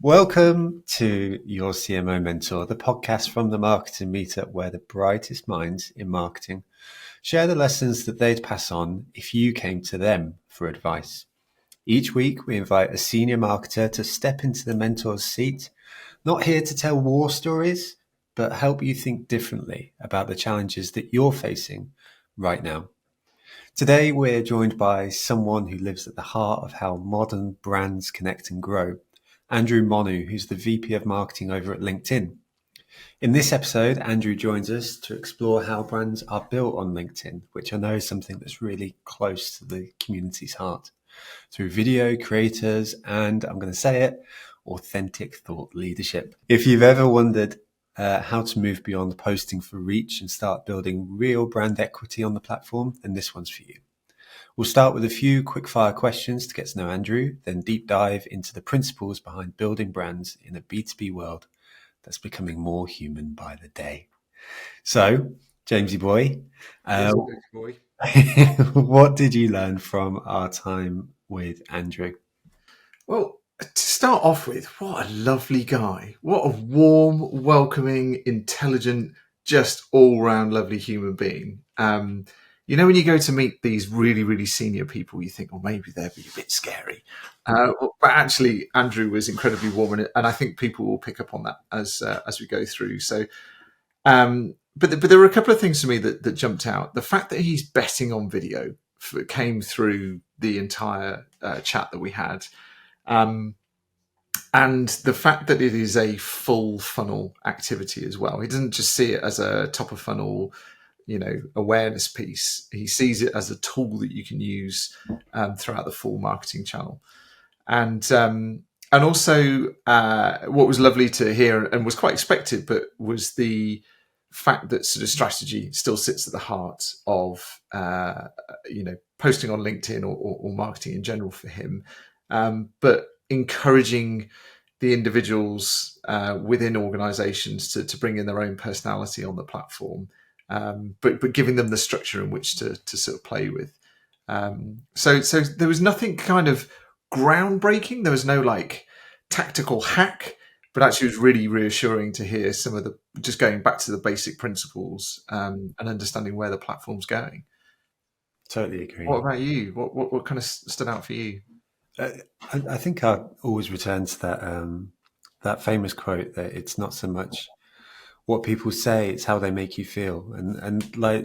Welcome to Your CMO Mentor, the podcast from the Marketing Meetup, where the brightest minds in marketing share the lessons that they'd pass on if you came to them for advice. Each week, we invite a senior marketer to step into the mentor's seat, not here to tell war stories, but help you think differently about the challenges that you're facing right now. Today, we're joined by someone who lives at the heart of how modern brands connect and grow, Andrew Monu, who's the VP of Marketing over at LinkedIn. In this episode, Andrew joins us to explore how brands are built on LinkedIn, which I know is something that's really close to the community's heart, through video creators and, I'm going to say it, authentic thought leadership. If you've ever wondered how to move beyond posting for reach and start building real brand equity on the platform, then this one's for you. We'll start with a few quick-fire questions to get to know Andrew, then deep dive into the principles behind building brands in a B2B world that's becoming more human by the day. So, Jamesy boy, what did you learn from our time with Andrew? Well, to start off with, what a lovely guy. What a warm, welcoming, intelligent, just all-round lovely human being. When you go to meet these really, really senior people, you think, well, maybe they'll be a bit scary. But actually, Andrew was incredibly warm, and I think people will pick up on that as we go through. So, but there were a couple of things to me that jumped out. The fact that he's betting on video came through the entire chat that we had. And the fact that it is a full funnel activity as well. He doesn't just see it as a top of funnel, awareness piece. He sees it as a tool that you can use throughout the full marketing channel. And also what was lovely to hear and was quite expected, but was the fact that sort of strategy still sits at the heart of, posting on LinkedIn or marketing in general for him. But encouraging the individuals within organizations to bring in their own personality on the platform, but giving them the structure in which to sort of play with. So there was nothing kind of groundbreaking. There was no like tactical hack, but actually it was really reassuring to hear some of the, just going back to the basic principles and understanding where the platform's going. Totally agree. What about you? What kind of stood out for you? I think I always return to that famous quote that it's not so much what people say, it's how they make you feel. And like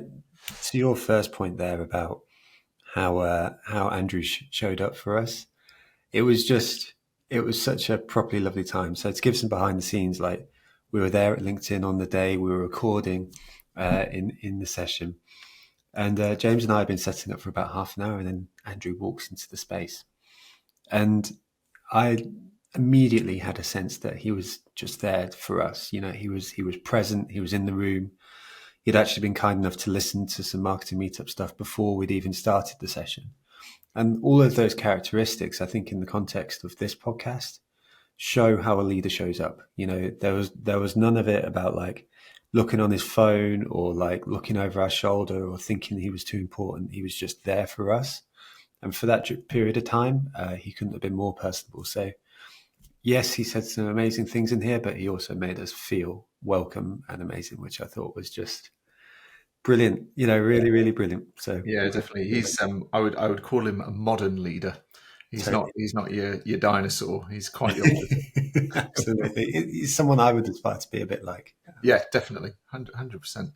to your first point there about how Andrew showed up for us, it was such a properly lovely time. So to give some behind the scenes, like we were there at LinkedIn on the day we were recording in the session, and James and I had been setting up for about half an hour, and then Andrew walks into the space. And I immediately had a sense that he was just there for us. He was present. He was in the room. He'd actually been kind enough to listen to some Marketing Meetup stuff before we'd even started the session. And all of those characteristics, I think, in the context of this podcast, show how a leader shows up. There was none of it about like looking on his phone or like looking over our shoulder or thinking he was too important. He was just there for us. And for that period of time, he couldn't have been more personable. So, yes, he said some amazing things in here, but he also made us feel welcome and amazing, which I thought was just brilliant. Really, really brilliant. So yeah, definitely. He's I would call him a modern leader. He's not your dinosaur. He's quite the opposite. Absolutely. He's someone I would aspire to be a bit like. Yeah, definitely. 100%.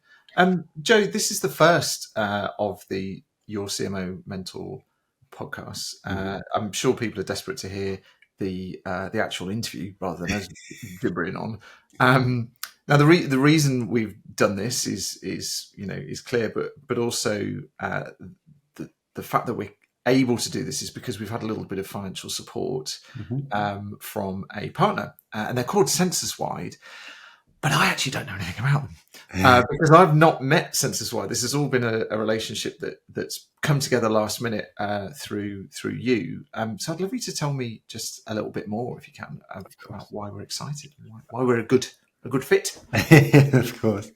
Joe, this is the first of the Your CMO Mentor podcasts. I'm sure people are desperate to hear the actual interview rather than us gibbering on. Now, the reason we've done this is clear, but also the fact that we're able to do this is because we've had a little bit of financial support from a partner, and they're called SensusWide. But I actually don't know anything about them because I've not met SensusWide. This has all been a relationship that's come together last minute through you. So I'd love you to tell me just a little bit more, if you can, about why we're excited, why we're a good a good fit. Of course.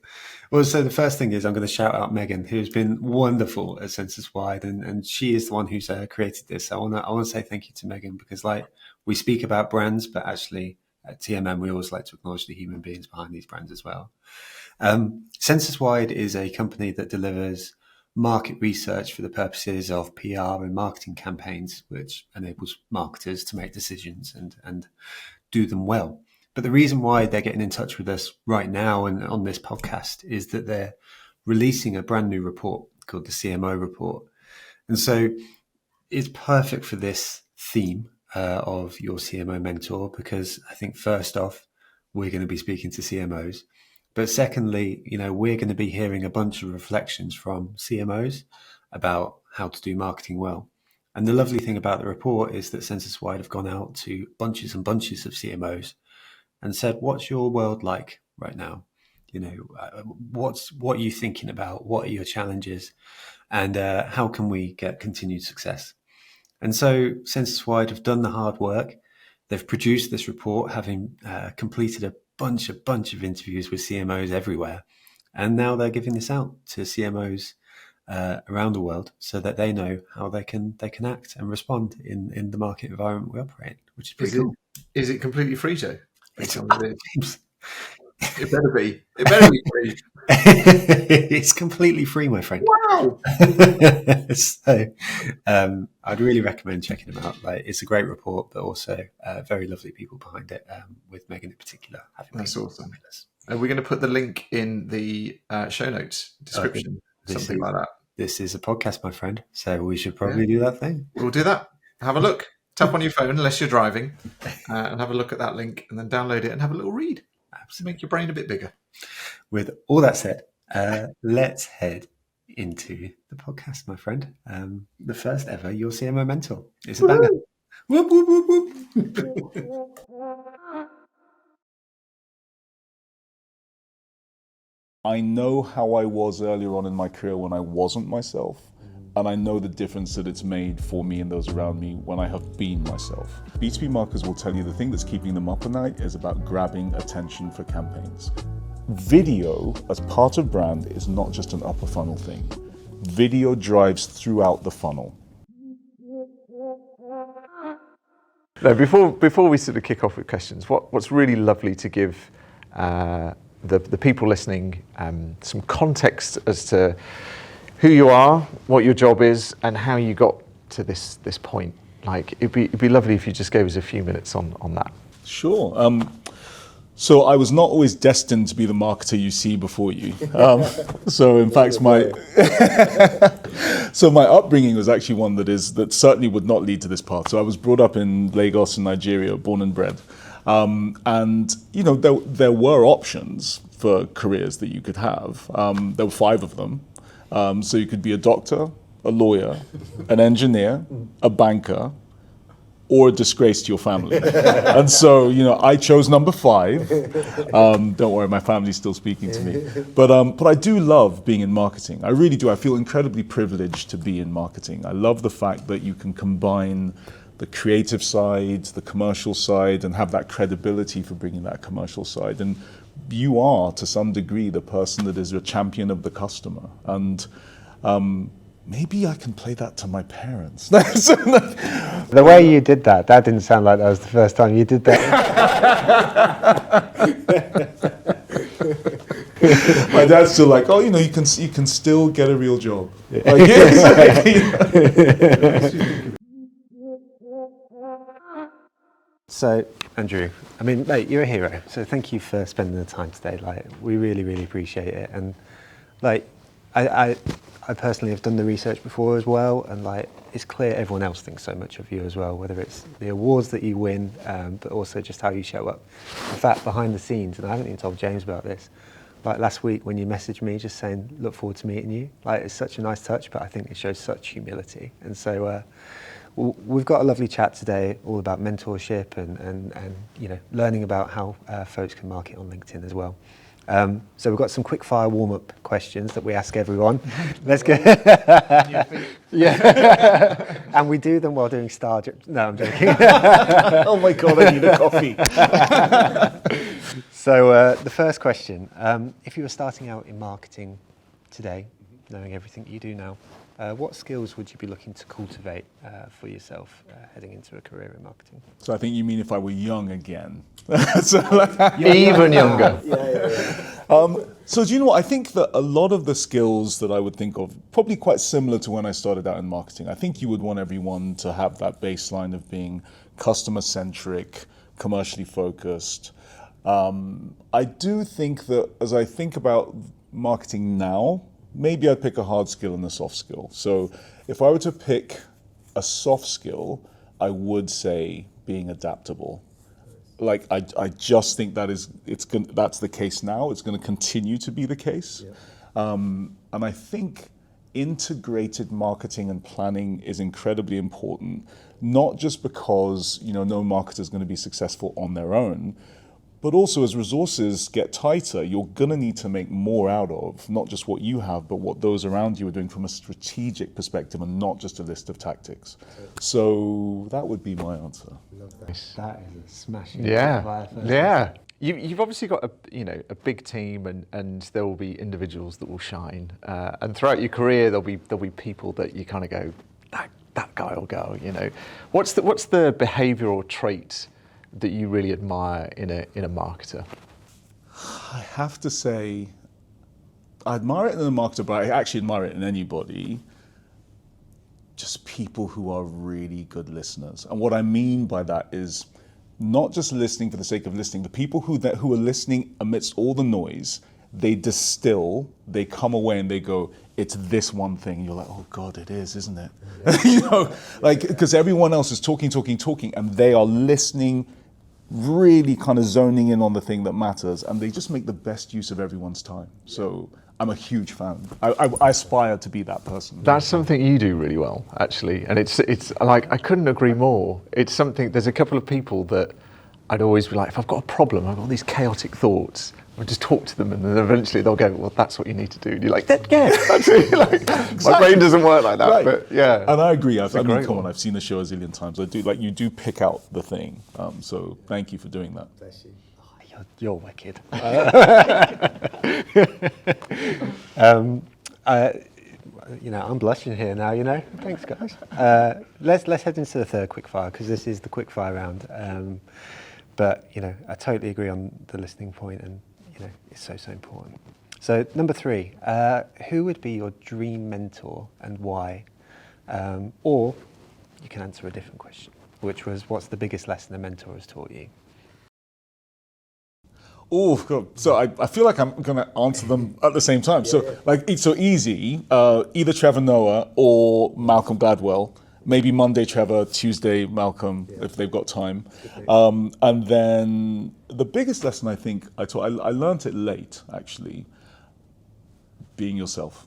Well, so the first thing is I'm going to shout out Megan, who's been wonderful at Census Wide, and she is the one who's created this. I want to say thank you to Megan because, like, we speak about brands, but actually at TMM we always like to acknowledge the human beings behind these brands as well. Census Wide is a company that delivers market research for the purposes of PR and marketing campaigns, which enables marketers to make decisions and do them well. But the reason why they're getting in touch with us right now and on this podcast is that they're releasing a brand new report called the CMO report. And so it's perfect for this theme of your CMO mentor, because I think first off, we're going to be speaking to CMOs. But secondly, we're going to be hearing a bunch of reflections from CMOs about how to do marketing well. And the lovely thing about the report is that Census Wide have gone out to bunches and bunches of CMOs and said, what's your world like right now? What are you thinking about? What are your challenges? And how can we get continued success? And so Census Wide have done the hard work. They've produced this report, having completed a bunch of interviews with CMOs everywhere. And now they're giving this out to CMOs around the world so that they know how they can act and respond in the market environment we operate, which is pretty cool. Is it completely free, Joe? It better be. It better be free. It's completely free, my friend. Wow. So I'd really recommend checking them out. Like, it's a great report, but also very lovely people behind it, with Megan in particular. That's awesome. Are we going to put the link in the show notes description? Something like that. This is a podcast, my friend, so we should probably do that thing. We'll do that. Have a look. Tap on your phone, unless you're driving, and have a look at that link, and then download it and have a little read. Absolutely. Make your brain a bit bigger. With all that said, let's head into the podcast, my friend. The first ever Your CMO Mentor. It's a banger. Whoop, whoop, whoop, whoop. I know how I was earlier on in my career when I wasn't myself. And I know the difference that it's made for me and those around me when I have been myself. B2B marketers will tell you the thing that's keeping them up at night is about grabbing attention for campaigns. Video, as part of brand, is not just an upper funnel thing. Video drives throughout the funnel. Now, before we sort of kick off with questions, what's really lovely to give the people listening some context as to who you are, what your job is, and how you got to this point. Like, it'd be lovely if you just gave us a few minutes on that. Sure. So I was not always destined to be the marketer you see before you. So in fact, my upbringing was actually one that certainly would not lead to this path. So I was brought up in Lagos in Nigeria, born and bred. And there were options for careers that you could have. There were 5 of them. So you could be a doctor, a lawyer, an engineer, a banker, or a disgrace to your family. And so, I chose number 5. Don't worry, my family's still speaking to me. But I do love being in marketing. I really do. I feel incredibly privileged to be in marketing. I love the fact that you can combine the creative side, the commercial side, and have that credibility for bringing that commercial side. And you are, to some degree, the person that is a champion of the customer. And maybe I can play that to my parents. The way you did that didn't sound like that was the first time you did that. My dad's still like, oh, you can still get a real job. Yeah. Like, yeah, So, Andrew, I mean, mate, you're a hero. So thank you for spending the time today. Like, we really, really appreciate it. And like, I personally have done the research before as well. And like, it's clear everyone else thinks so much of you as well, whether it's the awards that you win, but also just how you show up. In fact, behind the scenes, and I haven't even told James about this, like last week when you messaged me just saying, look forward to meeting you. Like, it's such a nice touch, but I think it shows such humility. And so, we've got a lovely chat today all about mentorship and learning about how folks can market on LinkedIn as well. So we've got some quick fire warm-up questions that we ask everyone. Let's go. Yeah. And we do them while doing star. No, I'm joking. oh my God, I need a coffee. So the first question, if you were starting out in marketing today, knowing everything you do now, what skills would you be looking to cultivate for yourself heading into a career in marketing? So I think you mean if I were young again. Even younger. So do you know what? I think that a lot of the skills that I would think of, probably quite similar to when I started out in marketing. I think you would want everyone to have that baseline of being customer-centric, commercially focused. I do think that as I think about marketing now, maybe I'd pick a hard skill and a soft skill. So if I were to pick a soft skill, I would say being adaptable. Like I just think that's the case now. It's going to continue to be the case, and I think integrated marketing and planning is incredibly important. Not just because no marketer is going to be successful on their own, but also as resources get tighter, you're going to need to make more out of not just what you have, but what those around you are doing from a strategic perspective and not just a list of tactics. So that would be my answer. Love that. That is a smashing. Yeah. You've obviously got a big team, and there will be individuals that will shine. And throughout your career, there'll be people that you kind of go, that guy will go. What's the behavioural trait that you really admire in a marketer? I have to say, I admire it in a marketer, but I actually admire it in anybody. Just people who are really good listeners. And what I mean by that is not just listening for the sake of listening. The people who are listening amidst all the noise, they distill, they come away and they go, it's this one thing. And you're like, oh God, it is, isn't it? Yeah. Because everyone else is talking, and they are listening, really kind of zoning in on the thing that matters, and they just make the best use of everyone's time. So I'm a huge fan. I aspire to be that person. That's something you do really well, actually, and it's like I couldn't agree more. It's something. There's a couple of people that I'd always be like, if I've got a problem, I've got all these chaotic thoughts. I'll just talk to them, and then eventually they'll go, well, that's what you need to do. And you're like, yeah, that's it. Exactly. My brain doesn't work like that, right. But yeah. And I agree. I've seen the show a zillion times. I do, you do pick out the thing. So thank you for doing that. Bless you. Oh, you're wicked. I'm blushing here now. Thanks, guys. Let's head into the third quickfire, because this is the quickfire round. But I totally agree on the listening point, and it's so important. So number 3, who would be your dream mentor and why? Or you can answer a different question, which was, what's the biggest lesson a mentor has taught you? Oh, God. So I feel like I'm going to answer them at the same time. It's so easy. Either Trevor Noah or Malcolm Gladwell. Maybe Monday Trevor, Tuesday Malcolm, if they've got time. And then the biggest lesson I think I taught, I learned it late, actually, being yourself.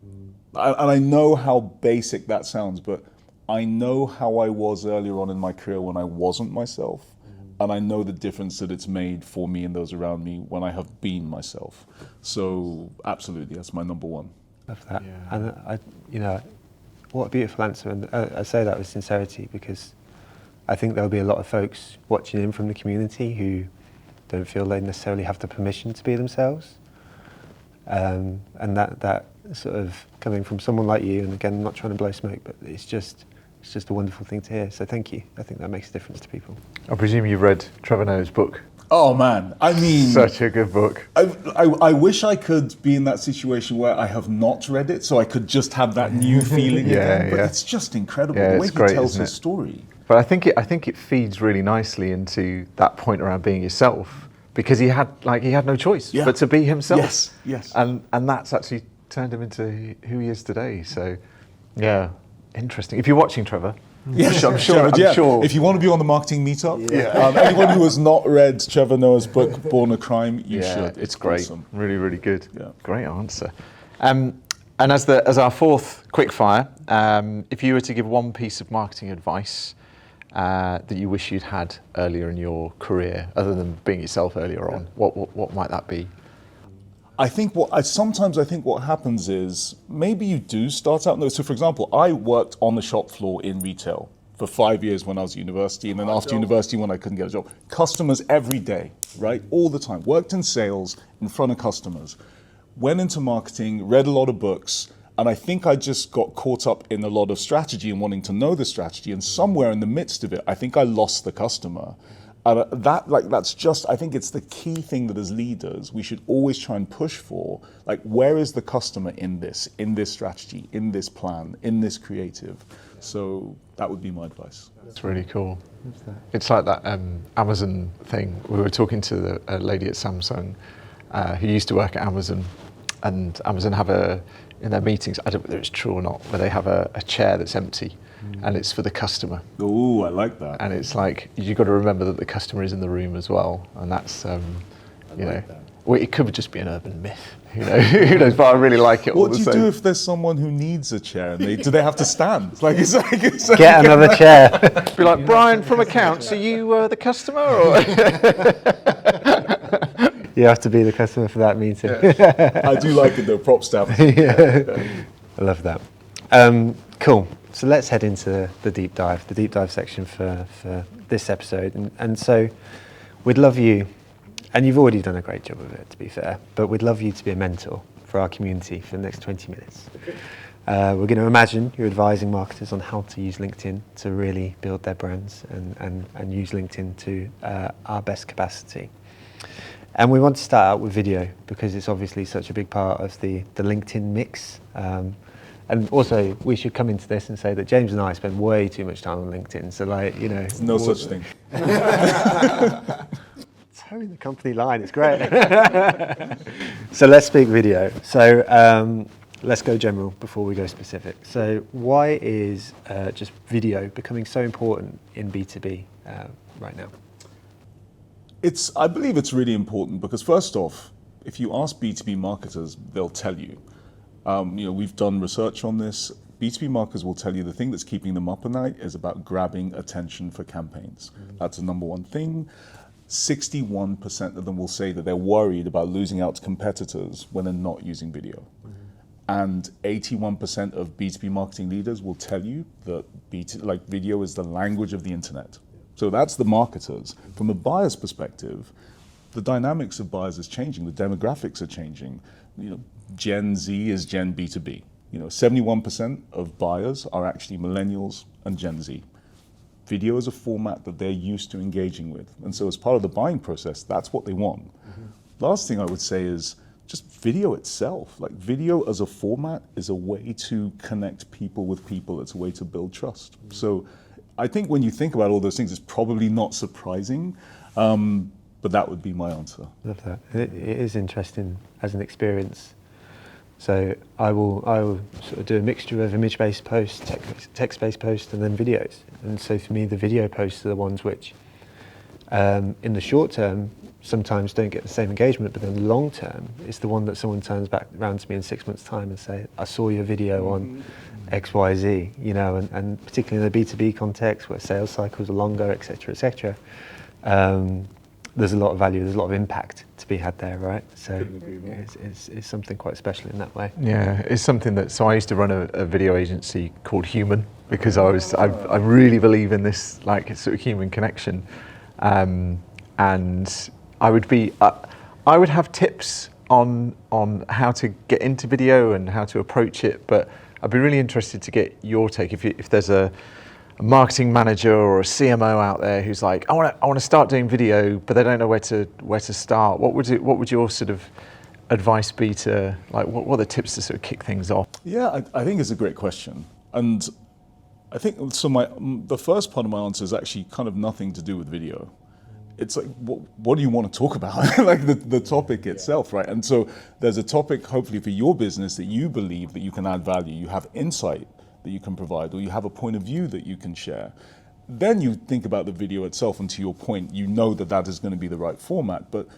And I know how basic that sounds, but I know how I was earlier on in my career when I wasn't myself. And I know the difference that it's made for me and those around me when I have been myself. So absolutely, that's my number one. Love that. Yeah. And what a beautiful answer. And I say that with sincerity, because I think there'll be a lot of folks watching in from the community who don't feel they necessarily have the permission to be themselves. And that sort of coming from someone like you, and again, I'm not trying to blow smoke, but it's just a wonderful thing to hear. So thank you. I think that makes a difference to people. I presume you've read Trevor Noah's book. Oh man, I mean, such a good book. I wish I could be in that situation where I have not read it, so I could just have that new feeling again. But it's just incredible the way he tells his story. But I think it feeds really nicely into that point around being yourself, because he had no choice but to be himself. Yes. And that's actually turned him into who he is today. So, yeah, interesting. If you're watching, Trevor. Yes, I'm sure. If you want to be on the marketing meetup, anyone who has not read Trevor Noah's book, Born a Crime, you should. It's great. Awesome. Really, really good. Yeah. Great answer. And as our fourth quickfire, if you were to give one piece of marketing advice that you wish you'd had earlier in your career, other than being yourself earlier on, what might that be? I think what happens is maybe you do start out. So, for example, I worked on the shop floor in retail for 5 years when I was at university, and then after university when I couldn't get a job. Customers every day, right? All the time. Worked in sales in front of customers. Went into marketing, read a lot of books, and I think I just got caught up in a lot of strategy and wanting to know the strategy. And somewhere in the midst of it, I think I lost the customer. And that's just, I think it's the key thing that as leaders, we should always try and push for. Like, where is the customer in this strategy, in this plan, in this creative? So that would be my advice. That's really cool. It's like that Amazon thing. We were talking to a lady at Samsung who used to work at Amazon, and Amazon have in their meetings, I don't know whether it's true or not, where they have a chair that's empty and it's for the customer. Oh, I like that. And it's like, you've got to remember that the customer is in the room as well. And that's, you know, well, it could just be an urban myth, you know, who knows, but I really like it all the same. What do you do if the's someone who needs a chair and do they have to stand? Like, it's like Get another chair. Be like, Brian from accounts, are you the customer? Or? You have to be the customer for that meeting. I do like it though, prop staff. I love that. Cool. So let's head into the deep dive section for this episode. And so we'd love you, and you've already done a great job of it, to be fair, but we'd love you to be a mentor for our community for the next 20 minutes. We're going to imagine you're advising marketers on how to use LinkedIn to really build their brands and use LinkedIn to our best capacity. And we want to start out with video because it's obviously such a big part of the LinkedIn mix. And also, we should come into this and say that James and I spend way too much time on LinkedIn. So, like, you know, There's no such thing. Towing the company line, it's great. So let's speak video. So let's go general before we go specific. So why is just video becoming so important in B2B right now? I believe it's really important because first off, if you ask B2B marketers, they'll tell you. We've done research on this. B2B marketers will tell you the thing that's keeping them up at night is about grabbing attention for campaigns. That's the number one thing. 61% of them will say that they're worried about losing out to competitors when they're not using video. And 81% of B2B marketing leaders will tell you that video is the language of the internet. So that's the marketers. From a buyer's perspective, the dynamics of buyers is changing. The demographics are changing. Gen Z is Gen B2B. 71% of buyers are actually millennials and Gen Z. Video is a format that they're used to engaging with. And so as part of the buying process, that's what they want. Last thing I would say is just video itself. Like, video as a format is a way to connect people with people. It's a way to build trust. So I think when you think about all those things, it's probably not surprising, but that would be my answer. Love that. It is interesting as an experience. So I will sort of do a mixture of image-based posts, text-based posts, and then videos. And so for me, the video posts are the ones which, in the short term, sometimes don't get the same engagement, but then long term, it's the one that someone turns back around to me in 6 months' time and say, I saw your video on X, Y, Z, and particularly in the B2B context where sales cycles are longer, et cetera, there's a lot of value, there's a lot of impact to be had there, right? So it's something quite special in that way. Yeah, it's something so I used to run a video agency called Human because I really believe in this sort of human connection. And I would have tips on how to get into video and how to approach it, but I'd be really interested to get your take. If there's a marketing manager or a CMO out there who's like, I want to start doing video, but they don't know where to start. What would your sort of advice be to, what are the tips to sort of kick things off? Yeah, I think it's a great question, and I think so. The first part of my answer is actually kind of nothing to do with video. It's like, what do you want to talk about? Like the topic itself, right? And so there's a topic, hopefully for your business, that you believe that you can add value, you have insight that you can provide, or you have a point of view that you can share. Then you think about the video itself, and to your point, you know that is going to be the right format. But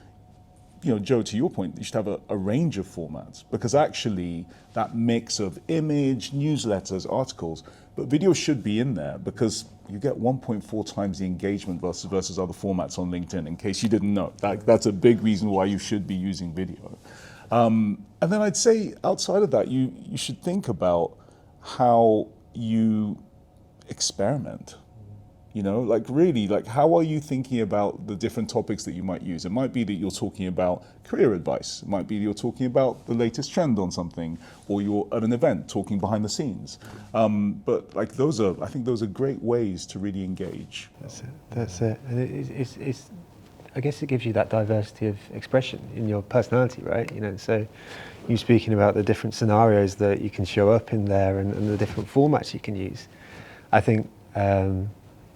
Joe, to your point, you should have a range of formats, because actually that mix of image, newsletters, articles, but video should be in there because you get 1.4 times the engagement versus other formats on LinkedIn, in case you didn't know. That's a big reason why you should be using video. And then I'd say outside of that, you should think about how you experiment. You know, like really, like how are you thinking about the different topics that you might use? It might be that you're talking about career advice. It might be that you're talking about the latest trend on something, or you're at an event talking behind the scenes. But like I think those are great ways to really engage. That's it. That's it. And it's I guess it gives you that diversity of expression in your personality, right? You know, so you speaking about the different scenarios that you can show up in there and the different formats you can use. I think,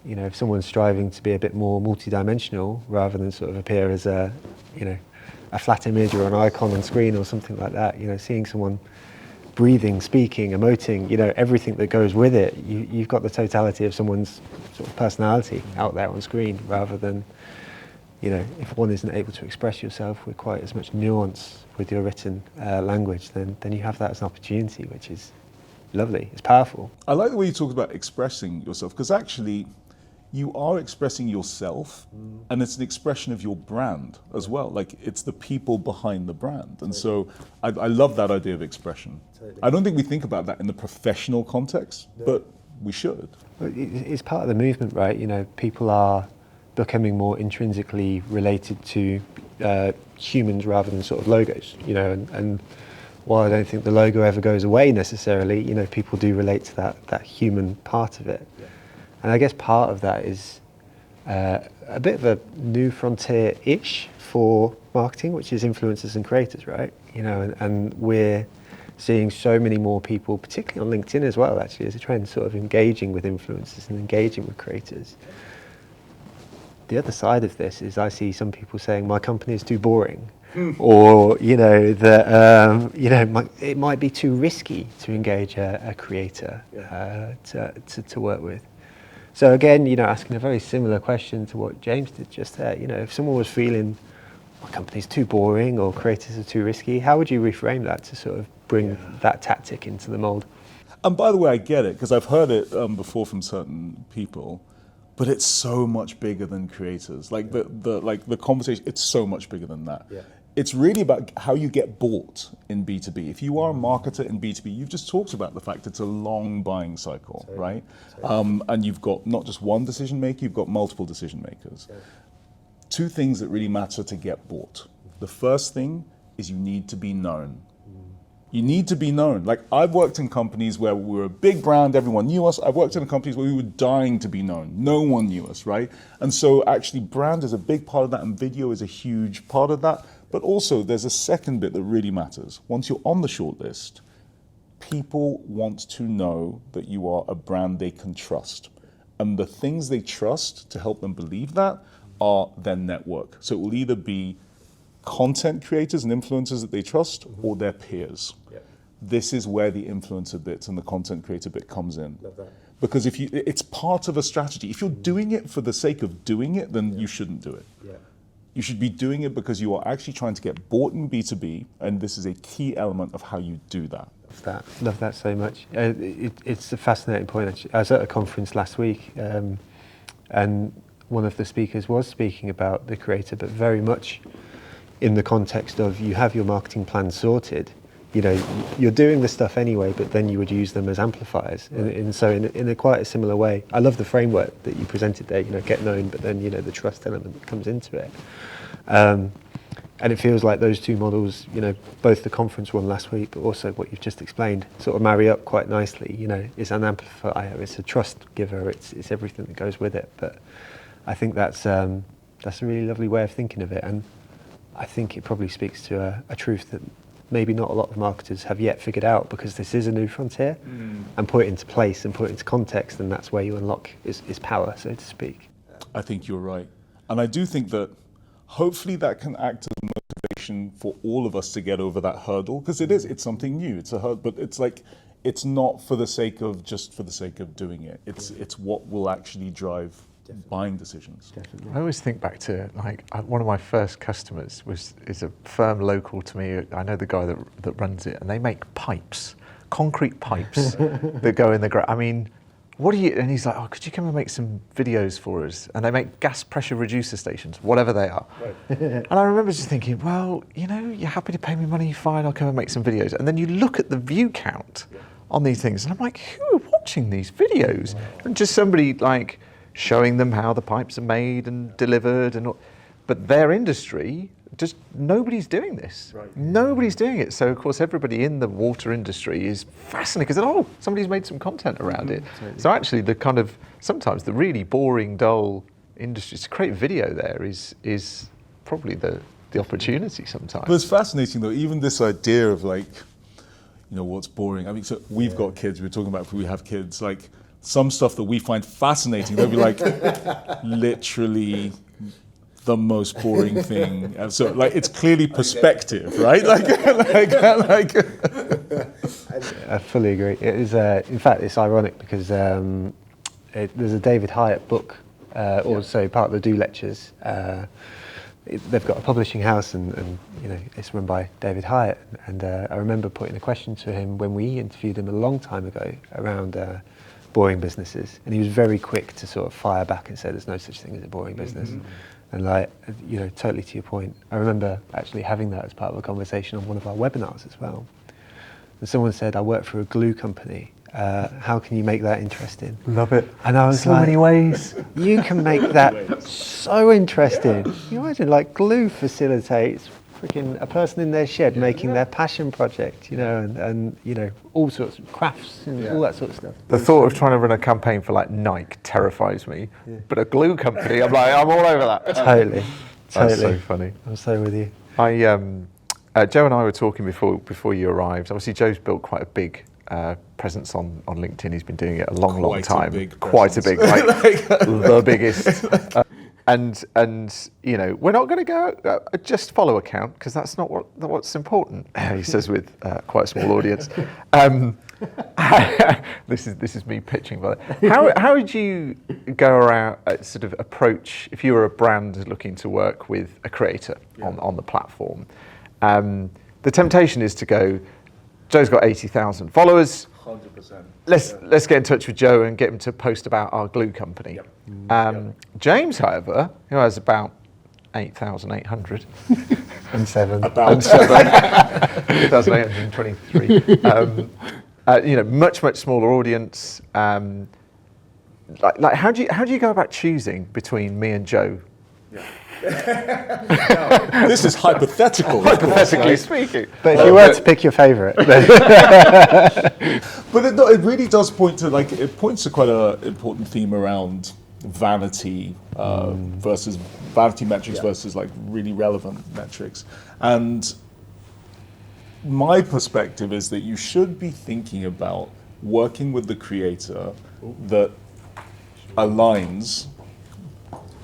you know, if someone's striving to be a bit more multidimensional rather than sort of appear as a, you know, a flat image or an icon on screen or something like that, you know, seeing someone breathing, speaking, emoting, you know, everything that goes with it, you've got the totality of someone's sort of personality out there on screen rather than, you know, if one isn't able to express yourself with quite as much nuance with your written language, then you have that as an opportunity, which is lovely. It's powerful. I like the way you talk about expressing yourself, because actually you are expressing yourself, and it's an expression of your brand as well. Like, it's the people behind the brand. And so I love that idea of expression. I don't think we think about that in the professional context, but we should. It's part of the movement, right? You know, people are becoming more intrinsically related to humans rather than sort of logos, you know, and while I don't think the logo ever goes away necessarily, you know, people do relate to that human part of it. Yeah. And I guess part of that is a bit of a new frontier-ish for marketing, which is influencers and creators, right? You know, and we're seeing so many more people, particularly on LinkedIn as well, actually, as a trend, sort of engaging with influencers and engaging with creators. The other side of this is I see some people saying my company is too boring, or you know that you know it might be too risky to engage a creator to work with. So again, you know, asking a very similar question to what James did just there. You know, if someone was feeling my company's too boring or creators are too risky, how would you reframe that to sort of bring that tactic into the mold? And by the way, I get it, because I've heard it before from certain people. But it's so much bigger than creators. Like the conversation, it's so much bigger than that. Yeah. It's really about how you get bought in B2B. If you are a marketer in B2B, you've just talked about the fact it's a long buying cycle, right? And you've got not just one decision maker, you've got multiple decision makers. Yeah. Two things that really matter to get bought. The first thing is you need to be known. You need to be known. Like, I've worked in companies where we were a big brand, everyone knew us. I've worked in companies where we were dying to be known. No one knew us, right? And so actually brand is a big part of that, and video is a huge part of that. But also there's a second bit that really matters. Once you're on the shortlist, people want to know that you are a brand they can trust. And the things they trust to help them believe that are their network. So it will either be content creators and influencers that they trust, or their peers. Yeah. This is where the influencer bit and the content creator bit comes in. Love that. Because it's part of a strategy. If you're doing it for the sake of doing it, then you shouldn't do it. Yeah. You should be doing it because you are actually trying to get bought in B2B, and this is a key element of how you do that. Love that so much. It's a fascinating point, actually. I was at a conference last week, and one of the speakers was speaking about the creator, but very much in the context of you have your marketing plan sorted, you know, you're doing the stuff anyway, but then you would use them as amplifiers. Right. And so in a quite a similar way, I love the framework that you presented there, you know, get known, but then, you know, the trust element that comes into it. And it feels like those two models, you know, both the conference one last week, but also what you've just explained, sort of marry up quite nicely. You know, it's an amplifier, it's a trust giver, it's everything that goes with it. But I think that's a really lovely way of thinking of it. And I think it probably speaks to a truth that maybe not a lot of marketers have yet figured out, because this is a new frontier, and put it into place and put it into context, and that's where you unlock is power, so to speak. I think you're right. And I do think that hopefully that can act as motivation for all of us to get over that hurdle, because it's something new, it's a hurdle, but it's like, it's not for the sake of doing it. It's what will actually drive buying decisions. Definitely. I always think back to, like, one of my first customers is a firm local to me. I know the guy that runs it, and they make pipes, concrete pipes that go in the ground. I mean, what do you? And he's like, oh, could you come and make some videos for us? And they make gas pressure reducer stations, whatever they are. Right. And I remember just thinking, well, you know, you're happy to pay me money, fine, I'll come and make some videos. And then you look at the view count on these things, and I'm like, who are watching these videos? And just somebody like showing them how the pipes are made and delivered, and all. But their industry, just nobody's doing this. Right. Nobody's doing it. So of course everybody in the water industry is fascinated because somebody's made some content around it. Totally. So actually the kind of sometimes the really boring, dull industry to create video there is probably the opportunity sometimes. But it's fascinating though, even this idea of like, what's boring. I mean, so we've got kids, we were talking about if we have kids, like some stuff that we find fascinating, they'll be like, literally the most boring thing. And so like, it's clearly perspective, right? I fully agree. It is, in fact, it's ironic because there's a David Hyatt book, also part of the Do Lectures. They've got a publishing house, and it's run by David Hyatt. And I remember putting a question to him when we interviewed him a long time ago around boring businesses, and he was very quick to sort of fire back and say, "There's no such thing as a boring business." And totally to your point, I remember actually having that as part of a conversation on one of our webinars as well. And someone said, "I work for a glue company. How can you make that interesting?" Love it. And I was so like, many ways. "You can make that so interesting." You imagine, like, glue facilitates freaking a person in their shed making their passion project, and all sorts of crafts and all that sort of stuff. The thought of trying to run a campaign for like Nike terrifies me, but a glue company, I'm all over that. Totally. That's so funny. I'm so with you. Joe and I were talking before you arrived. Obviously, Joe's built quite a big presence on LinkedIn. He's been doing it a long time. Quite a big, like the biggest. And we're not going to go just follow account because that's not what's important. He says with quite a small audience. This is me pitching, but how would you go around sort of approach if you were a brand looking to work with a creator on the platform? The temptation is to go, Joe's got 80,000 followers. 100%. Let's get in touch with Joe and get him to post about our glue company. James, however, who has about 8,800 And 7. about 8,823. Much smaller audience. Like how do you go about choosing between me and Joe? This is hypothetical. Hypothetically speaking. But if you were to pick your favourite, then But it really does point to it points to quite an important theme around vanity versus vanity metrics versus like really relevant metrics. And my perspective is that you should be thinking about working with the creator that aligns.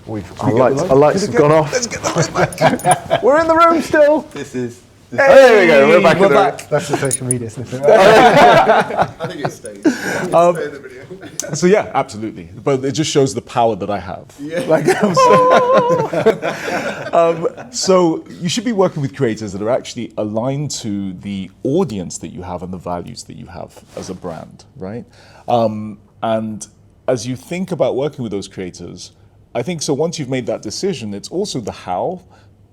Our lights have gone off. Let's get the light back. We're in the room still. This is. There we go. We're back in the room. that's the social media snippet. I think it stays. Stay in the video. So yeah, absolutely. But it just shows the power that I have. So you should be working with creators that are actually aligned to the audience that you have and the values that you have as a brand, right? And as you think about working with those creators, I think so once you've made that decision, it's also the how,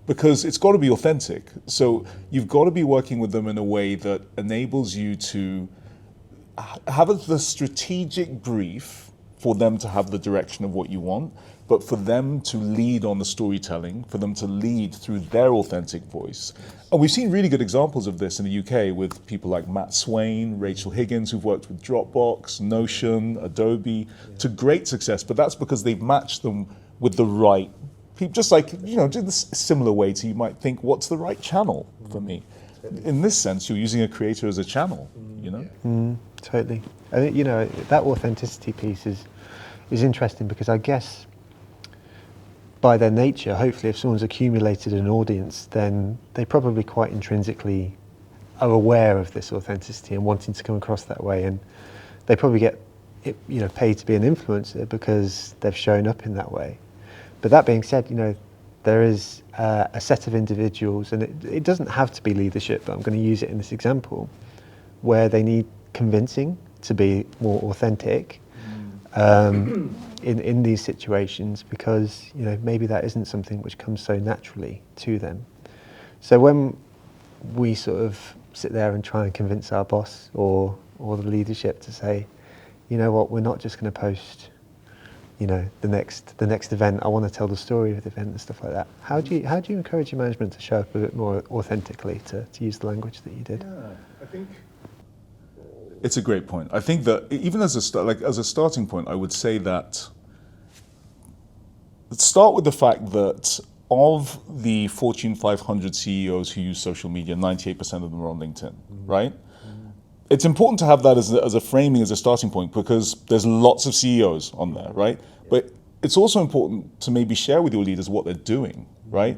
because it's got to be authentic. So you've got to be working with them in a way that enables you to have the strategic brief for them to have the direction of what you want, but for them to lead on the storytelling, for them to lead through their authentic voice. And we've seen really good examples of this in the UK with people like Matt Swain, Rachel Higgins, who've worked with Dropbox, Notion, Adobe, to great success, but that's because they've matched them with the right people. Just like, just a similar way to you might think, what's the right channel for me? In this sense, you're using a creator as a channel, Totally. I think, that authenticity piece is interesting because I guess by their nature, hopefully if someone's accumulated an audience, then they probably quite intrinsically are aware of this authenticity and wanting to come across that way. And they probably get, paid to be an influencer because they've shown up in that way. But that being said, there is a set of individuals, and it doesn't have to be leadership, but I'm going to use it in this example, where they need convincing to be more authentic in these situations because maybe that isn't something which comes so naturally to them. So when we sort of sit there and try and convince our boss or the leadership to say, you know what, we're not just going to post you know, the next event, I want to tell the story of the event and stuff like that. How do you encourage your management to show up a bit more authentically, to use the language that you did? Yeah, I think it's a great point. I think that even as a starting point, I would say that let's start with the fact that of the Fortune 500 CEOs who use social media, 98% of them are on LinkedIn, right? It's important to have that as a framing, as a starting point, because there's lots of CEOs on there, right? But it's also important to maybe share with your leaders what they're doing, right?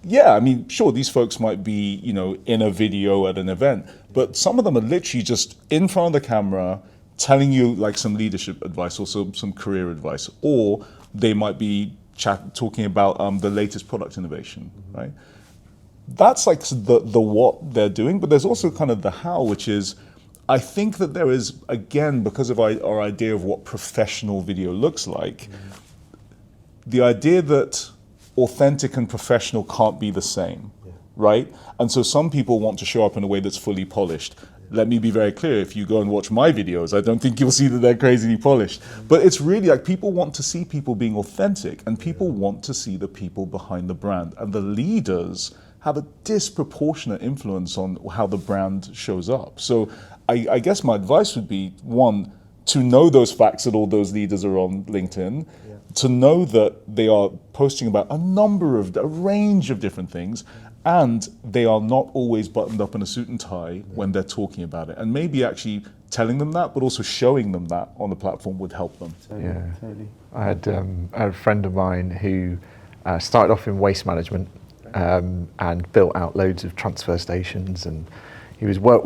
Yeah, I mean, sure, these folks might be, you know, in a video at an event, but some of them are literally just in front of the camera telling you like some leadership advice or some career advice, or they might be talking about the latest product innovation, right? That's like the what they're doing, but there's also kind of the how, which is, I think that there is, again, because of our idea of what professional video looks like, the idea that authentic and professional can't be the same, right? And so some people want to show up in a way that's fully polished. Let me be very clear, if you go and watch my videos, I don't think you'll see that they're crazily polished. But it's really like people want to see people being authentic, and people want to see the people behind the brand. And the leaders have a disproportionate influence on how the brand shows up. So I guess my advice would be, one, to know those facts that all those leaders are on LinkedIn, to know that they are posting about a range of different things, and they are not always buttoned up in a suit and tie when they're talking about it. And maybe actually telling them that, but also showing them that on the platform would help them. Totally. I had a friend of mine who started off in waste management and built out loads of transfer stations, and he was work,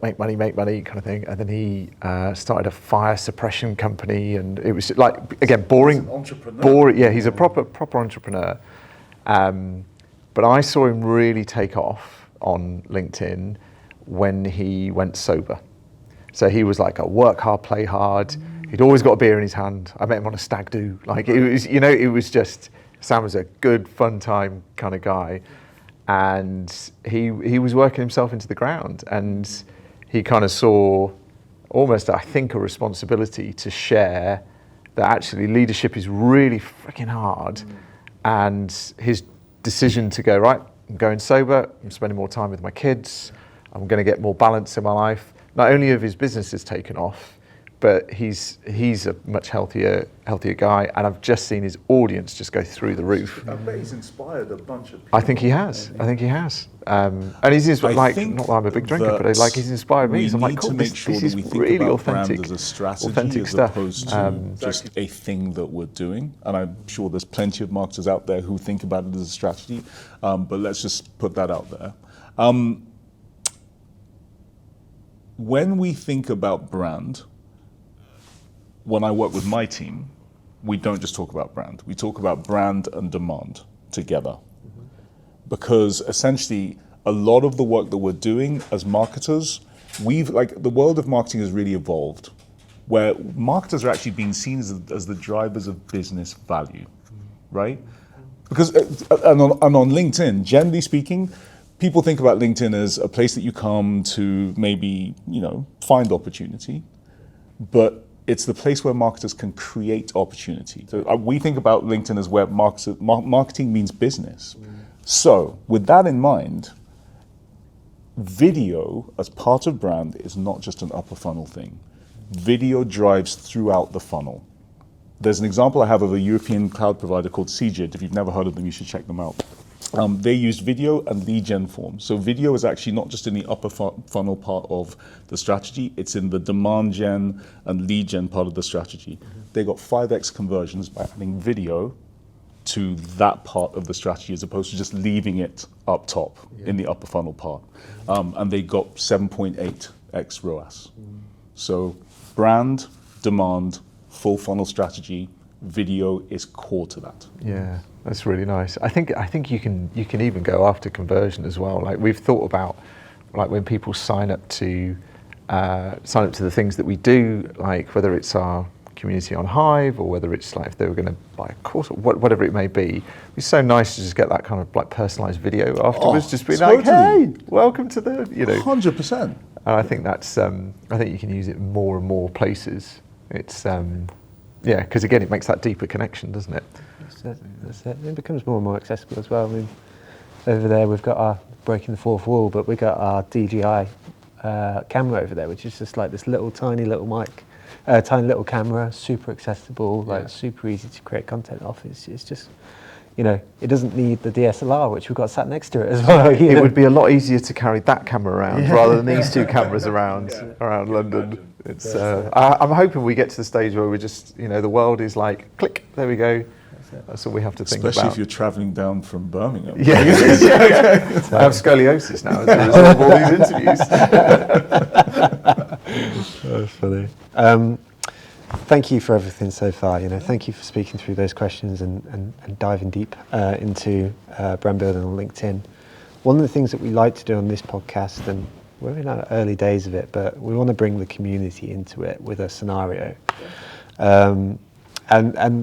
make money kind of thing. And then he started a fire suppression company, and it was like, again, boring. He's an entrepreneur. Boring, yeah, he's a proper entrepreneur. But I saw him really take off on LinkedIn when he went sober. So he was like a work hard, play hard. He'd always got a beer in his hand. I met him on a stag do. Like it was, you know, it was just, Sam was a good, fun time kind of guy. And he was working himself into the ground, and he kind of saw almost, I think, a responsibility to share that actually leadership is really freaking hard. And his decision to go, right, I'm going sober, I'm spending more time with my kids, I'm going to get more balance in my life. Not only have his business has taken off, but he's a much healthier guy, and I've just seen his audience just go through the roof. I bet he's inspired a bunch of people. I think he has. And he's like, not that I'm a big drinker, but like he's inspired me. So I'm like, cool, this is really authentic, brand as a strategy authentic as stuff. opposed to just a thing that we're doing. And I'm sure there's plenty of marketers out there who think about it as a strategy, but let's just put that out there. When we think about brand, when I work with my team, we don't just talk about brand. We talk about brand and demand together. Because essentially, a lot of the work that we're doing as marketers, the world of marketing has really evolved, where marketers are actually being seen as the drivers of business value, right? Because, and on LinkedIn, generally speaking, people think about LinkedIn as a place that you come to maybe, find opportunity, but it's the place where marketers can create opportunity. So we think about LinkedIn as where marketing means business. So with that in mind, video as part of brand is not just an upper funnel thing. Video drives throughout the funnel. There's an example I have of a European cloud provider called CJIT. If you've never heard of them, you should check them out. They used video and lead gen forms. So video is actually not just in the upper funnel part of the strategy, it's in the demand gen and lead gen part of the strategy. They got 5x conversions by adding video to that part of the strategy as opposed to just leaving it up top in the upper funnel part. And they got 7.8x ROAS. So brand, demand, full funnel strategy, video is core to that. Yeah, that's really nice. I think you can even go after conversion as well. Like we've thought about, like when people sign up to the things that we do, like whether it's our community on Hive or whether it's like if they were going to buy a course or whatever it may be. It's so nice to just get that kind of like personalized video afterwards, just be totally. like, hey, welcome to the, 100%. And I think that's I think you can use it more and more places. It's Yeah, because again, it makes that deeper connection, doesn't it? That's it. It becomes more and more accessible as well. I mean, over there we've got our breaking the fourth wall, but we got our DJI camera over there, which is just like this little tiny little mic, tiny little camera, super accessible, like super easy to create content off. It's just, you know, it doesn't need the DSLR, which we've got sat next to it as well. It would be a lot easier to carry that camera around rather than these two cameras around London. It's I'm hoping we get to the stage where we just, you know, the world is like, click, there we go. That's all we have to think Especially about. if you're travelling down from Birmingham. Yeah, I have scoliosis now as a result of all these interviews. That's funny. Thank you for everything so far. You know, thank you for speaking through those questions and diving deep into brand building on LinkedIn. One of the things that we like to do on this podcast, and we're in our early days of it, but we want to bring the community into it with a scenario. And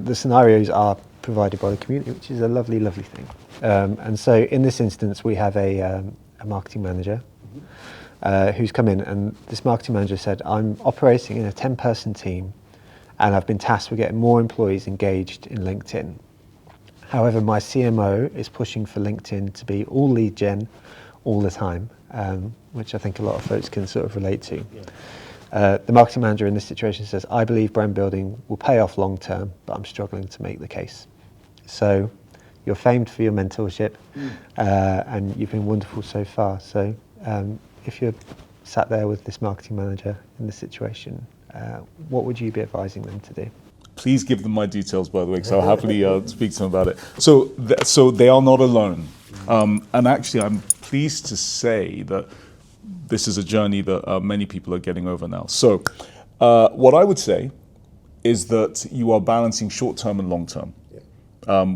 the scenarios are provided by the community, which is a lovely, lovely thing. And so in this instance, we have a marketing manager who's come in, and this marketing manager said, I'm operating in a 10-person team, and I've been tasked with getting more employees engaged in LinkedIn. However, my CMO is pushing for LinkedIn to be all lead gen all the time, which I think a lot of folks can sort of relate to. The marketing manager in this situation says, I believe brand building will pay off long term, but I'm struggling to make the case. So you're famed for your mentorship, and you've been wonderful so far. So if you're sat there with this marketing manager in this situation, what would you be advising them to do? Please give them my details, by the way, because I'll happily speak to them about it. So they are not alone. And actually, I'm pleased to say that this is a journey that many people are getting over now. So what I would say is that you are balancing short-term and long-term,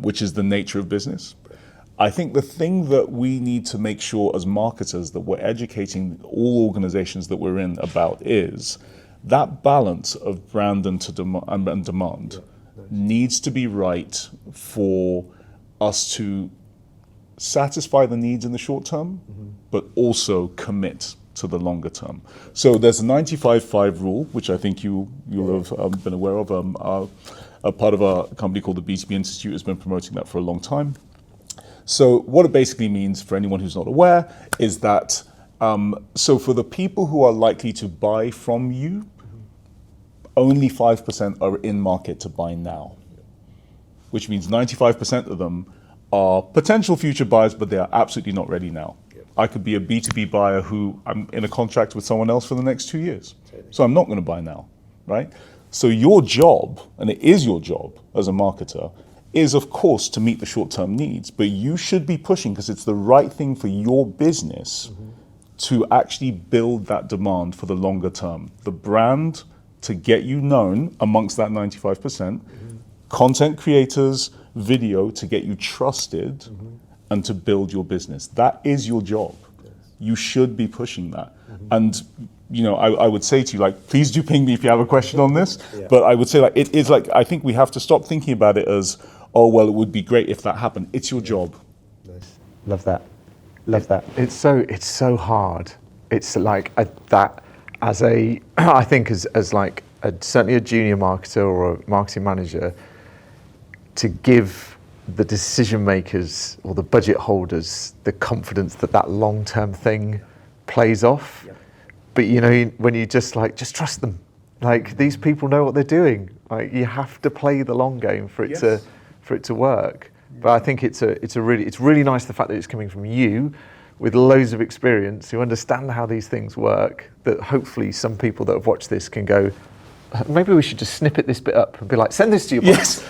which is the nature of business. I think the thing that we need to make sure as marketers that we're educating all organizations that we're in about is that balance of brand and demand needs to be right for us to satisfy the needs in the short term, but also commit to the longer term. So there's a 95-5 rule, which I think you'll have been aware of. A part of a company called the B2B Institute has been promoting that for a long time. So what it basically means, for anyone who's not aware, is that so for the people who are likely to buy from you, only 5% are in market to buy now, which means 95% of them are potential future buyers, but they are absolutely not ready now. I could be a B2B buyer who I'm in a contract with someone else for the next 2 years. So I'm not going to buy now, right? So your job, and it is your job as a marketer, is of course to meet the short-term needs, but you should be pushing, because it's the right thing for your business to actually build that demand for the longer term. The brand to get you known amongst that 95%, content creators, video to get you trusted, and to build your business. That is your job. You should be pushing that. And you know, I would say to you, like, please do ping me if you have a question on this. But I would say, like, it is like, I think we have to stop thinking about it as, oh, well, it would be great if that happened. It's your job. Nice. Love that. Love that. It's so hard. It's like that as a, I think as like certainly a junior marketer or a marketing manager, to give the decision makers or the budget holders the confidence that that long-term thing plays off. But you know, when you just trust them. Like, these people know what they're doing. Like, you have to play the long game for it to work. But I think it's really nice, the fact that it's coming from you with loads of experience who understand how these things work, that hopefully some people that have watched this can go, maybe we should just snippet this bit up and be like, send this to your boss.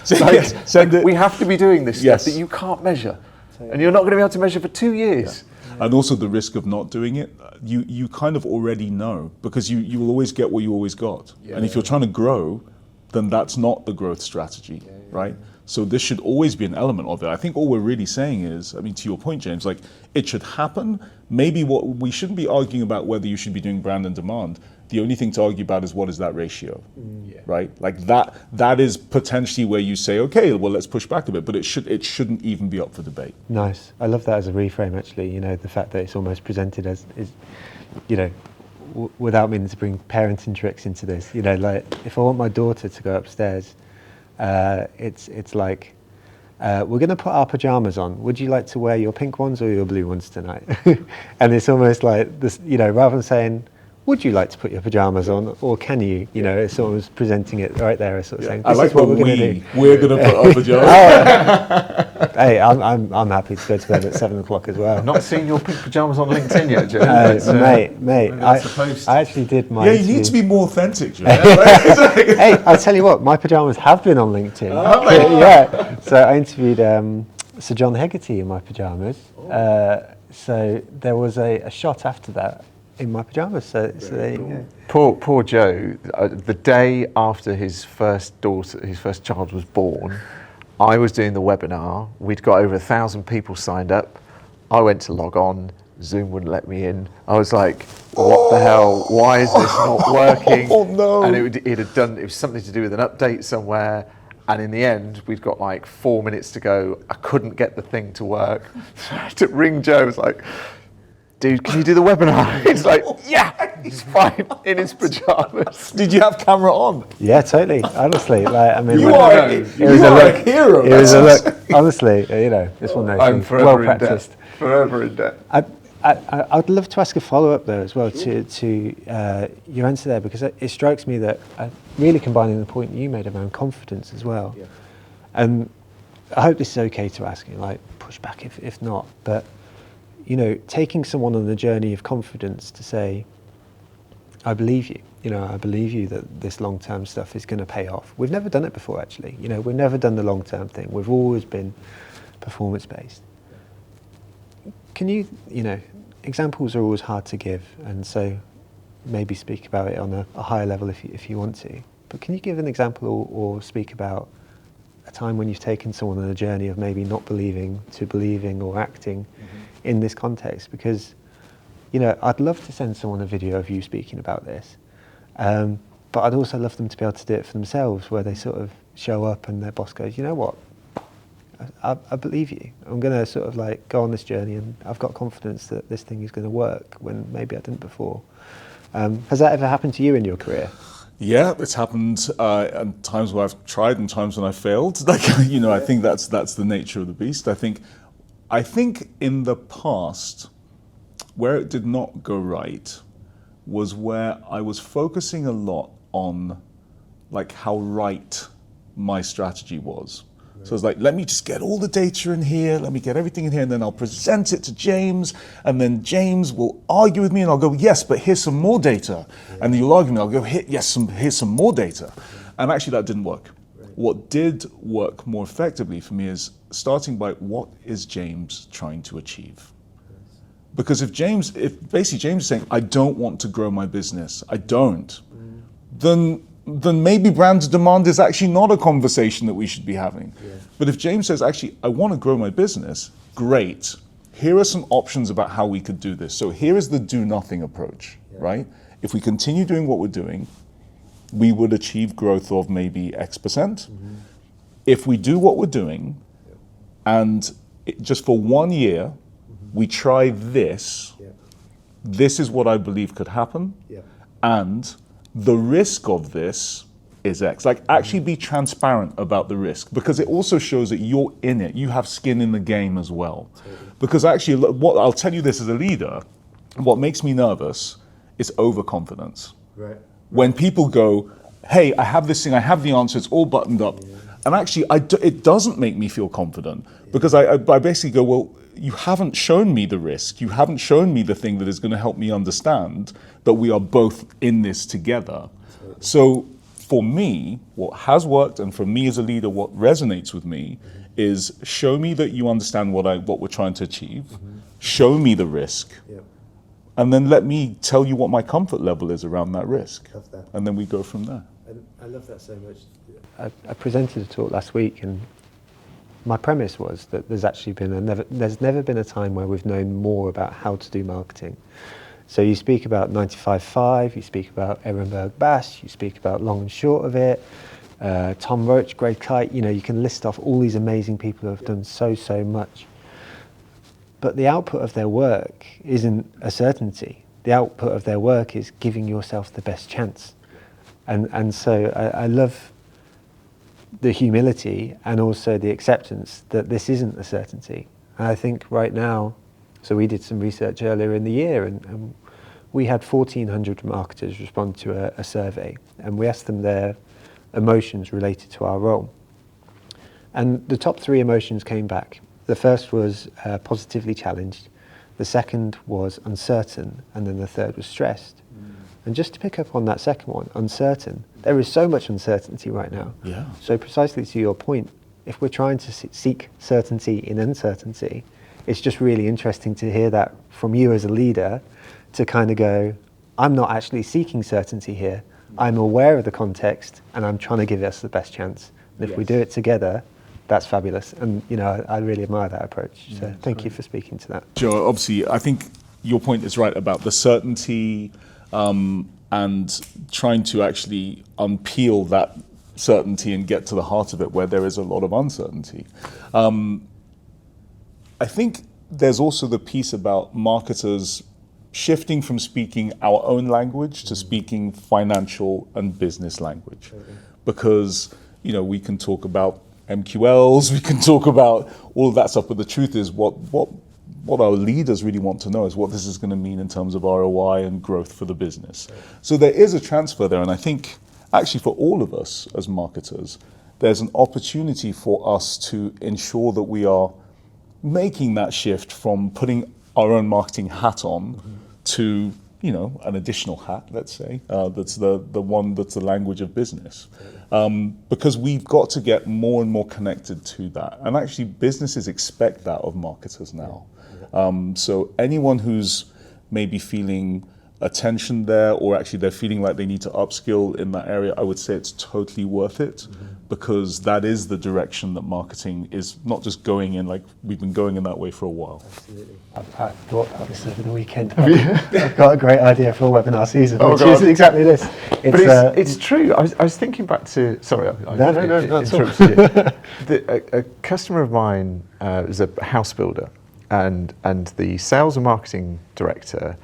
Send it. We have to be doing this stuff that you can't measure. And you're not going to be able to measure for 2 years. And also the risk of not doing it, you kind of already know, because you will always get what you always got. And if you're trying to grow, then that's not the growth strategy, right? So this should always be an element of it. I think all we're really saying is, I mean, to your point, James, like, it should happen. Maybe what we shouldn't be arguing about whether you should be doing brand and demand. The only thing to argue about is what is that ratio, right? Like that is potentially where you say, okay, well, let's push back a bit, but it shouldn't even be up for debate. Nice. I love that as a reframe, actually. You know, the fact that it's almost presented as, you know, without meaning to bring parenting tricks into this, you know, like, if I want my daughter to go upstairs It's like, we're going to put our pajamas on. Would you like to wear your pink ones or your blue ones tonight? And it's almost like this, rather than saying, would you like to put your pajamas on, or can you? It's sort of presenting it right there, as sort of saying, I this like is what the we're going to do. We're going to put our pajamas. Hey, I'm happy to go to bed at 7:00 as well. I've not seen your pink pajamas on LinkedIn yet, Joe. Mate, maybe that's a post. I actually did my. Yeah, you need to be more authentic, Joe. Hey, I'll tell you what, my pajamas have been on LinkedIn. Yeah. So I interviewed Sir John Hegarty in my pajamas. So there was a shot after that in my pajamas. So there you go. Poor Joe. The day after his first child was born, I was doing the webinar. We'd got over 1,000 people signed up. I went to log on. Zoom wouldn't let me in. I was like, what the hell? Why is this not working? Oh no. And it was something to do with an update somewhere. And in the end, we'd got like 4 minutes to go. I couldn't get the thing to work. So I had to ring Joe. I was like, dude, can you do the webinar? He's like, yeah, he's fine in his pajamas. Did you have camera on? Yeah, totally. Honestly, You when- are a hero. It was a look. Honestly, it's one of those I'm things. forever Well in practiced. debt. Forever in debt. I'd love to ask a follow-up though as well to your answer there, because it strikes me that really combining the point you made around confidence as well. Yeah. And I hope this is okay to ask you, like push back if not, but taking someone on the journey of confidence to say, I believe you. I believe you that this long-term stuff is going to pay off. We've never done it before, actually. We've never done the long-term thing. We've always been performance-based. Can you, examples are always hard to give, and so maybe speak about it on a higher level if you want to. But can you give an example or speak about a time when you've taken someone on a journey of maybe not believing to believing or acting in this context? Because, I'd love to send someone a video of you speaking about this, but I'd also love them to be able to do it for themselves, where they sort of show up and their boss goes, you know what? I believe you. I'm going to sort of like go on this journey, and I've got confidence that this thing is going to work when maybe I didn't before. Has that ever happened to you in your career? Yeah, it's happened at times where I've tried and times when I failed. I think that's the nature of the beast. I think in the past, where it did not go right was where I was focusing a lot on like how right my strategy was. So it's like, let me just get all the data in here, let me get everything in here, and then I'll present it to James, and then James will argue with me, and I'll go, yes, but here's some more data. And then you'll argue with me, I'll go, here's some more data. And actually that didn't work. What did work more effectively for me is starting by, what is James trying to achieve? Because if basically James is saying, I don't want to grow my business, I don't, then maybe brand demand is actually not a conversation that we should be having. Yeah. But if James says, actually, I want to grow my business, great. Here are some options about how we could do this. So here is the do nothing approach, right? If we continue doing what we're doing, we would achieve growth of maybe X%. If we do what we're doing, and just for 1 year, we try this, this is what I believe could happen. And the risk of this is X. Like, actually be transparent about the risk, because it also shows that you're in it. You have skin in the game as well. Because actually, what I'll tell you this as a leader, what makes me nervous is overconfidence. When people go, hey, I have this thing, I have the answer, it's all buttoned up. And actually, it doesn't make me feel confident, because I basically go, well, you haven't shown me the risk. You haven't shown me the thing that is going to help me understand that we are both in this together. So for me, what has worked, and for me as a leader, what resonates with me is, show me that you understand what we're trying to achieve. Show me the risk. And then let me tell you what my comfort level is around that risk. Love that. And then we go from there. I love that so much. I presented a talk last week, and my premise was that there's never been a time where we've known more about how to do marketing. So you speak about 95.5, you speak about Ehrenberg Bass, you speak about long and short of it, Tom Roach, Greg Kite, you can list off all these amazing people who have done so much. But the output of their work isn't a certainty. The output of their work is giving yourself the best chance. And so I love the humility and also the acceptance that this isn't a certainty. And I think right now, so we did some research earlier in the year, and we had 1,400 marketers respond to a survey, and we asked them their emotions related to our role. And the top 3 emotions came back. The first was positively challenged, the second was uncertain, and then the third was stressed. And just to pick up on that second one, uncertain, there is so much uncertainty right now. Yeah. So precisely to your point, if we're trying to seek certainty in uncertainty, it's just really interesting to hear that from you as a leader, to kind of go, I'm not actually seeking certainty here. I'm aware of the context and I'm trying to give us the best chance. And if we do it together, that's fabulous. And I really admire that approach. So thank you for speaking to that. Joe, obviously, I think your point is right about the certainty and trying to actually unpeel that certainty and get to the heart of it where there is a lot of uncertainty. I think there's also the piece about marketers shifting from speaking our own language to speaking financial and business language. Because, we can talk about MQLs, we can talk about all of that stuff, but the truth is what our leaders really want to know is what this is going to mean in terms of ROI and growth for the business. So there is a transfer there, and I think actually for all of us as marketers, there's an opportunity for us to ensure that we are making that shift from putting our own marketing hat on to an additional hat, let's say, that's the one that's the language of business. Because we've got to get more and more connected to that. And actually businesses expect that of marketers now. So anyone who's maybe feeling a tension there, or actually they're feeling like they need to upskill in that area, I would say it's totally worth it, because that is the direction that marketing is not just going in, like we've been going in that way for a while. Absolutely. I thought about this over the weekend. I've got a great idea for a webinar season, which is exactly this. It's true. I was thinking back to, sorry, I interrupted you. A customer of mine was a house builder, and the sales and marketing director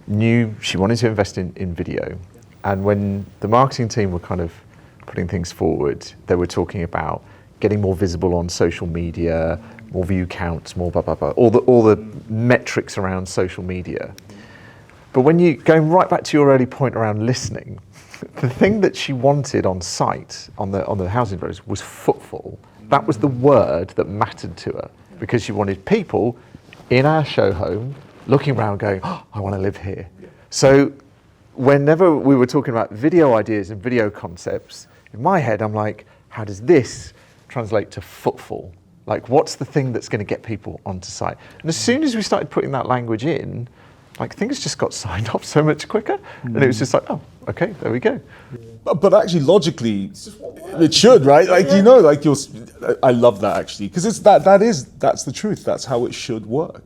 knew she wanted to invest in video. And when the marketing team were kind of putting things forward, they were talking about getting more visible on social media, more view counts, more blah, blah, blah, all the metrics around social media. But when you, going right back to your early point around listening, the thing that she wanted on site, on the housing project, was footfall. That was the word that mattered to her, because she wanted people in our show home looking around going, oh, I want to live here. So whenever we were talking about video ideas and video concepts, in my head, I'm like, how does this translate to footfall? Like, what's the thing that's going to get people onto site? And as soon as we started putting that language in, like, things just got signed off so much quicker. And it was just like, oh, okay, there we go. But actually, logically, it should, right? Like, I love that actually, because that's the truth. That's how it should work.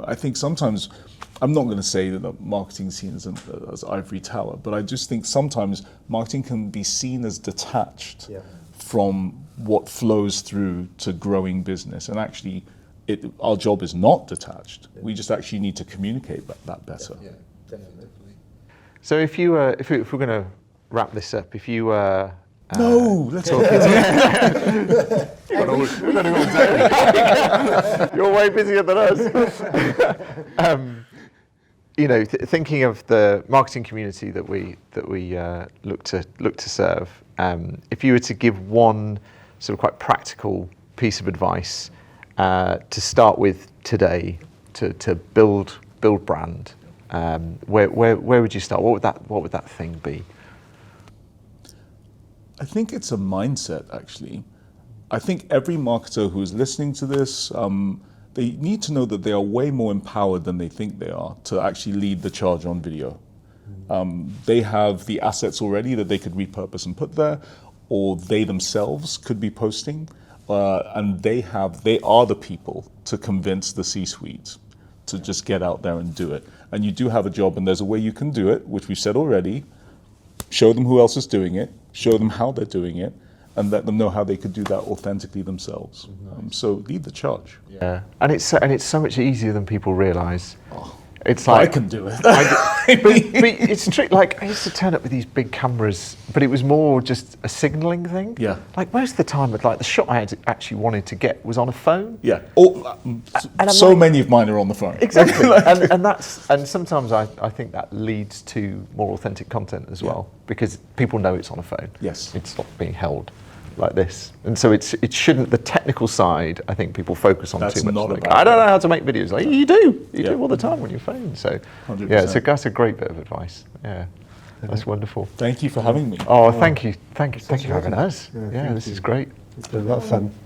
I think sometimes, I'm not going to say that the marketing scene is as ivory tower, but I just think sometimes marketing can be seen as detached from what flows through to growing business. And actually, our job is not detached. We just actually need to communicate that better. Yeah, definitely. So if we're going to wrap this up, if you no, let's talk. You're way busier than us. Thinking of the marketing community that we look to serve. If you were to give one sort of quite practical piece of advice to start with today to build brand, where would you start? What would that thing be? I think it's a mindset, actually. I think every marketer who is listening to this, they need to know that they are way more empowered than they think they are to actually lead the charge on video. They have the assets already that they could repurpose and put there, or they themselves could be posting, and they are the people to convince the C-suite to just get out there and do it. And you do have a job, and there's a way you can do it, which we've said already. Show them who else is doing it, show them how they're doing it, and let them know how they could do that authentically themselves. So lead the charge. Yeah, and it's so much easier than people realise. It's I like can do it. but it's true. Like I used to turn up with these big cameras, but it was more just a signalling thing. Yeah. Like most of the time, like the shot I had actually wanted to get was on a phone. Yeah. I'm So like- many of mine are on the phone. Exactly. and sometimes I think that leads to more authentic content as well, because people know it's on a phone. Yes. It's not being held like this, and so it shouldn't. The technical side, I think people focus on That's too much. not Like, about I don't that. know how to make videos. Like you do Yeah. all the time on your phone. So 100%. yeah, so that's a great bit of advice. Yeah, that's wonderful. Thank you for having me. Oh, thank you for having us. Yeah, thank this you. is great. It's been a lot of fun.